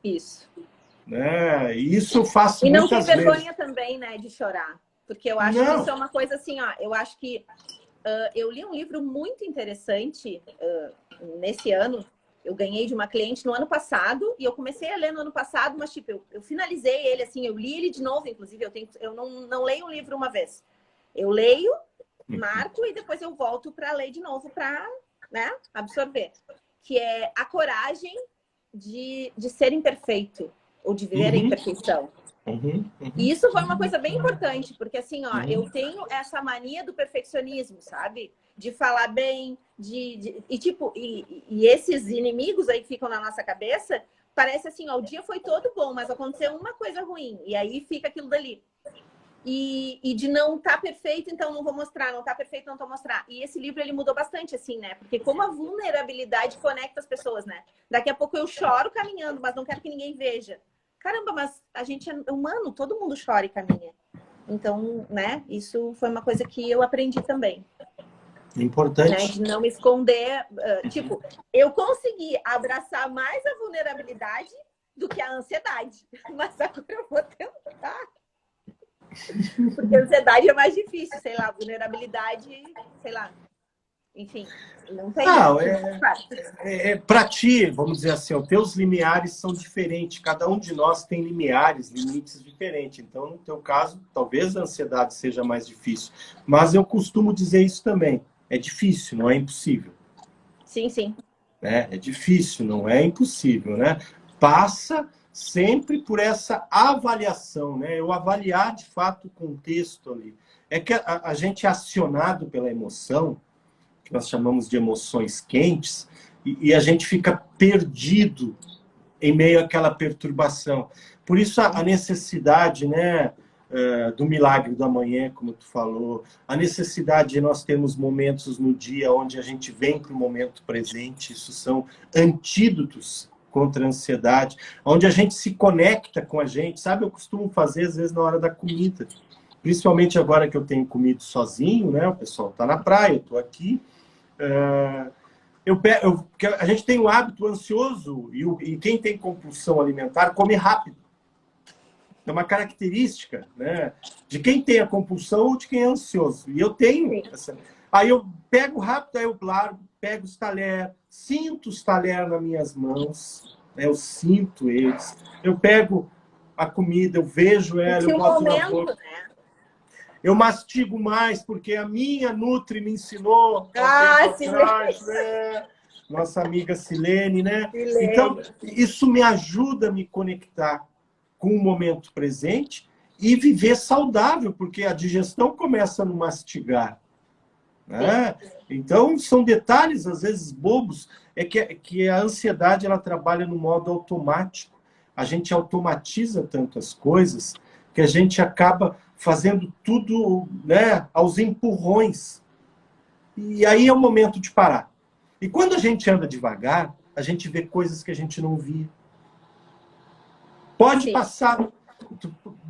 Isso. Né? E isso eu faço e não muitas ter vergonha vezes. Também, né, de chorar. Porque eu acho que isso é uma coisa assim, ó. Eu acho que eu li um livro muito interessante nesse ano. Eu ganhei de uma cliente no ano passado e eu comecei a ler no ano passado, mas tipo, eu finalizei ele assim, eu li ele de novo, inclusive, eu não leio um livro uma vez. Eu leio, marco e depois eu volto para ler de novo para, né, absorver. Que é a coragem de ser imperfeito ou de viver a imperfeição. E isso foi uma coisa bem importante, porque assim, ó, eu tenho essa mania do perfeccionismo, sabe? De falar bem, e esses inimigos aí que ficam na nossa cabeça, parece assim, ó, o dia foi todo bom, mas aconteceu uma coisa ruim, e aí fica aquilo dali. E de não estar perfeito, então não vou mostrar, não tá perfeito, não vou mostrar. E esse livro, ele mudou bastante, assim, né? Porque como a vulnerabilidade conecta as pessoas, né? Daqui a pouco eu choro caminhando, mas não quero que ninguém veja. Caramba, mas a gente é humano, todo mundo chora e caminha. Então, né, isso foi uma coisa que eu aprendi também. Importante. Né, de não me esconder. Tipo, eu consegui abraçar mais a vulnerabilidade do que a ansiedade. Mas agora eu vou tentar. Porque a ansiedade é mais difícil, sei lá, vulnerabilidade, sei lá. Enfim, não tem. Para ti, vamos dizer assim, os teus limiares são diferentes. Cada um de nós tem limiares, limites diferentes. Então, no teu caso, talvez a ansiedade seja mais difícil. Mas eu costumo dizer isso também. É difícil, não é impossível. Sim, sim. É difícil, não é impossível, né? Passa sempre por essa avaliação, né? Eu avaliar, de fato, o contexto ali. É que a gente é acionado pela emoção, que nós chamamos de emoções quentes, e a gente fica perdido em meio àquela perturbação. Por isso a necessidade, né, do milagre do amanhã, como tu falou, a necessidade de nós termos momentos no dia onde a gente vem para o momento presente, isso são antídotos contra a ansiedade, onde a gente se conecta com a gente, sabe? Eu costumo fazer, às vezes, na hora da comida, principalmente agora que eu tenho comido sozinho, né? O pessoal está na praia, eu estou aqui, a gente tem um hábito ansioso e quem tem compulsão alimentar come rápido. É uma característica, né, de quem tem a compulsão ou de quem é ansioso. E eu tenho essa. Aí eu pego rápido, aí eu largo, pego os talheres, sinto os talheres nas minhas mãos, né, eu sinto eles. Eu pego a comida, eu vejo ela, eu boto na boca. Né? Eu mastigo mais, porque a minha Nutri me ensinou atrás, né? Nossa amiga Silene, né? Silene. Então, isso me ajuda a me conectar com o momento presente e viver saudável, porque a digestão começa no mastigar. Né? Então, são detalhes, às vezes, bobos, que a ansiedade ela trabalha no modo automático. A gente automatiza tantas coisas que a gente acaba fazendo tudo, né, aos empurrões. E aí é o momento de parar. E quando a gente anda devagar, a gente vê coisas que a gente não via. Pode passar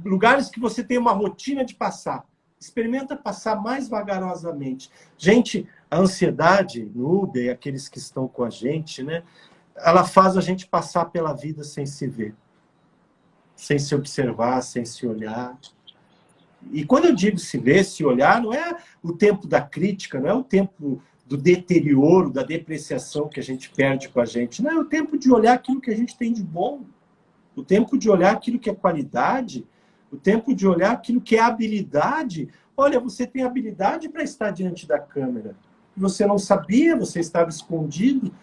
lugares que você tem uma rotina de passar. Experimenta passar mais vagarosamente. Gente, a ansiedade, no Uber, e aqueles que estão com a gente, né, ela faz a gente passar pela vida sem se ver, sem se observar, sem se olhar. E quando eu digo se ver, se olhar, não é o tempo da crítica, não é o tempo do deterioro, da depreciação que a gente perde com a gente. Não, é o tempo de olhar aquilo que a gente tem de bom. O tempo de olhar aquilo que é qualidade, o tempo de olhar aquilo que é habilidade. Olha, você tem habilidade para estar diante da câmera. Você não sabia, você estava escondido.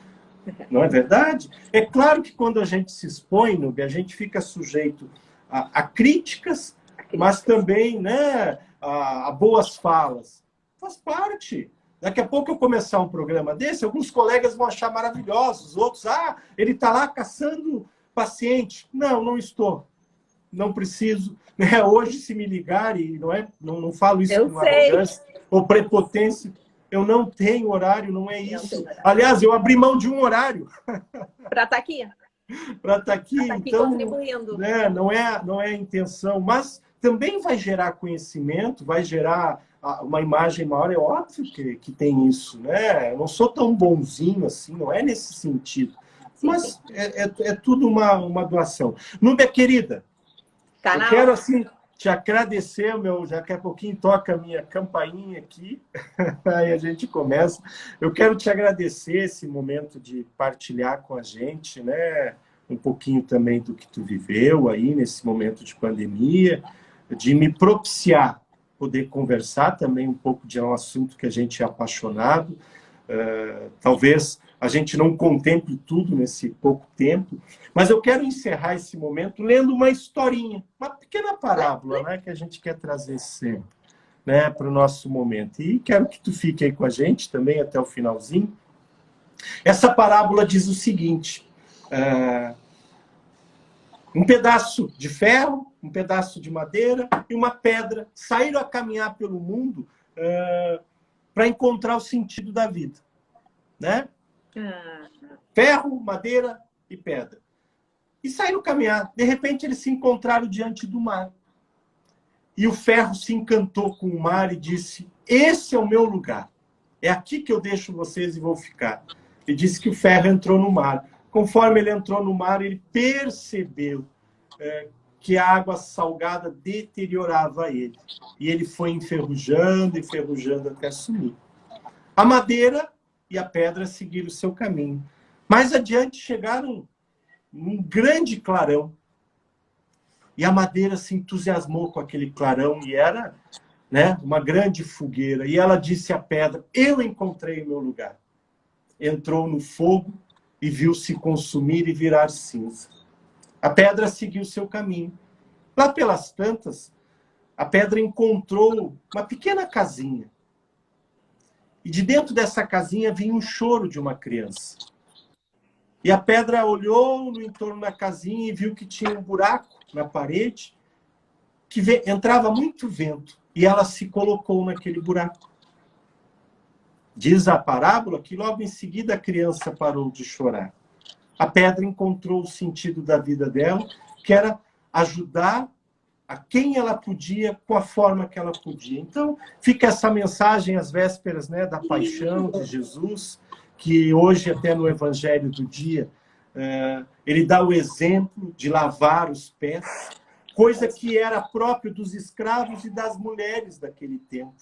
Não é verdade? É claro que quando a gente se expõe, Nube, a gente fica sujeito a críticas, mas também, né, a boas falas. Faz parte. Daqui a pouco eu começar um programa desse, alguns colegas vão achar maravilhosos, outros, ele está lá caçando paciente. Não, não estou. Não preciso. Né? Hoje, se me ligarem, não falo isso com arrogância ou prepotência, eu não tenho horário, não é isso. Aliás, eu abri mão de um horário. Para estar aqui. Para estar aqui, então, contribuindo. Né, não é a intenção, mas também vai gerar conhecimento, vai gerar uma imagem maior, é óbvio que tem isso. Né? Eu não sou tão bonzinho assim, não é nesse sentido. Mas é tudo uma doação. Núbia, querida, eu quero assim te agradecer, daqui a pouquinho toca a minha campainha aqui, aí a gente começa. Eu quero te agradecer esse momento de partilhar com a gente, né? Um pouquinho também do que tu viveu aí nesse momento de pandemia, de me propiciar poder conversar também um pouco de um assunto que a gente é apaixonado. Talvez a gente não contemple tudo nesse pouco tempo, mas eu quero encerrar esse momento lendo uma historinha, uma pequena parábola, né, que a gente quer trazer sempre, né, para o nosso momento. E quero que tu fique aí com a gente também até o finalzinho. Essa parábola diz o seguinte: um pedaço de ferro, um pedaço de madeira e uma pedra saíram a caminhar pelo mundo para encontrar o sentido da vida, né? Ferro, madeira e pedra. E saíram caminhar. De repente, eles se encontraram diante do mar. E o ferro se encantou com o mar e disse: esse é o meu lugar. É aqui que eu deixo vocês e vou ficar. Ele disse que o ferro entrou no mar. Conforme ele entrou no mar, ele percebeu que a água salgada deteriorava ele. E ele foi enferrujando, enferrujando até sumir. A madeira e a pedra seguiram o seu caminho. Mais adiante chegaram num grande clarão. E a madeira se entusiasmou com aquele clarão e era, né, uma grande fogueira. E ela disse à pedra: eu encontrei o meu lugar. Entrou no fogo e viu se consumir e virar cinza. A pedra seguiu seu caminho. Lá pelas tantas, a pedra encontrou uma pequena casinha. E de dentro dessa casinha vinha um choro de uma criança. E a pedra olhou no entorno da casinha e viu que tinha um buraco na parede, que entrava muito vento. E ela se colocou naquele buraco. Diz a parábola que logo em seguida a criança parou de chorar. A pedra encontrou o sentido da vida dela, que era ajudar a quem ela podia, com a forma que ela podia. Então, fica essa mensagem às vésperas, né, da paixão de Jesus, que hoje, até no Evangelho do dia, ele dá o exemplo de lavar os pés, coisa que era próprio dos escravos e das mulheres daquele tempo.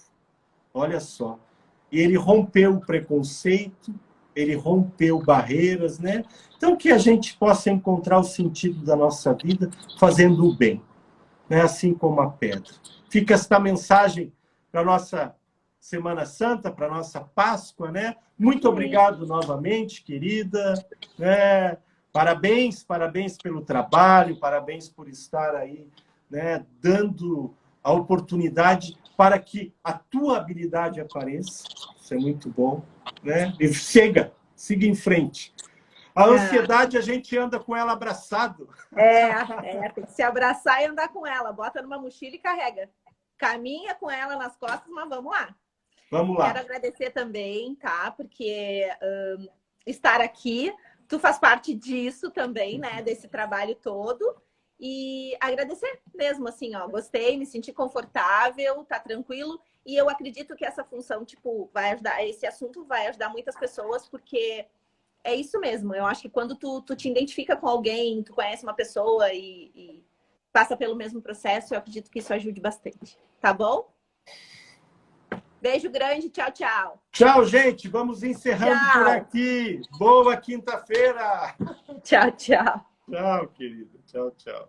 Olha só. E ele rompeu o preconceito, ele rompeu barreiras, né? Então, que a gente possa encontrar o sentido da nossa vida fazendo o bem, né? Assim como a pedra. Fica esta mensagem para a nossa Semana Santa, para a nossa Páscoa, né? Muito obrigado novamente, querida. Né? Parabéns, parabéns pelo trabalho, parabéns por estar aí, né? Dando a oportunidade para que a tua habilidade apareça. Isso é muito bom, né? E siga em frente. A ansiedade, a gente anda com ela abraçado. Tem que se abraçar e andar com ela. Bota numa mochila e carrega. Caminha com ela nas costas, mas vamos lá. Vamos lá. Quero agradecer também, tá? Porque estar aqui, tu faz parte disso também, né? Desse trabalho todo. E agradecer mesmo, assim, ó. Gostei, me senti confortável, tá tranquilo. E eu acredito que essa função, tipo, vai ajudar, esse assunto vai ajudar muitas pessoas, porque é isso mesmo. Eu acho que quando tu te identifica com alguém, tu conhece uma pessoa e passa pelo mesmo processo, eu acredito que isso ajude bastante. Tá bom? Beijo grande, tchau, tchau. Tchau, gente. Vamos encerrando por aqui. Boa quinta-feira. Tchau, tchau. Tchau, querida. Tchau, tchau.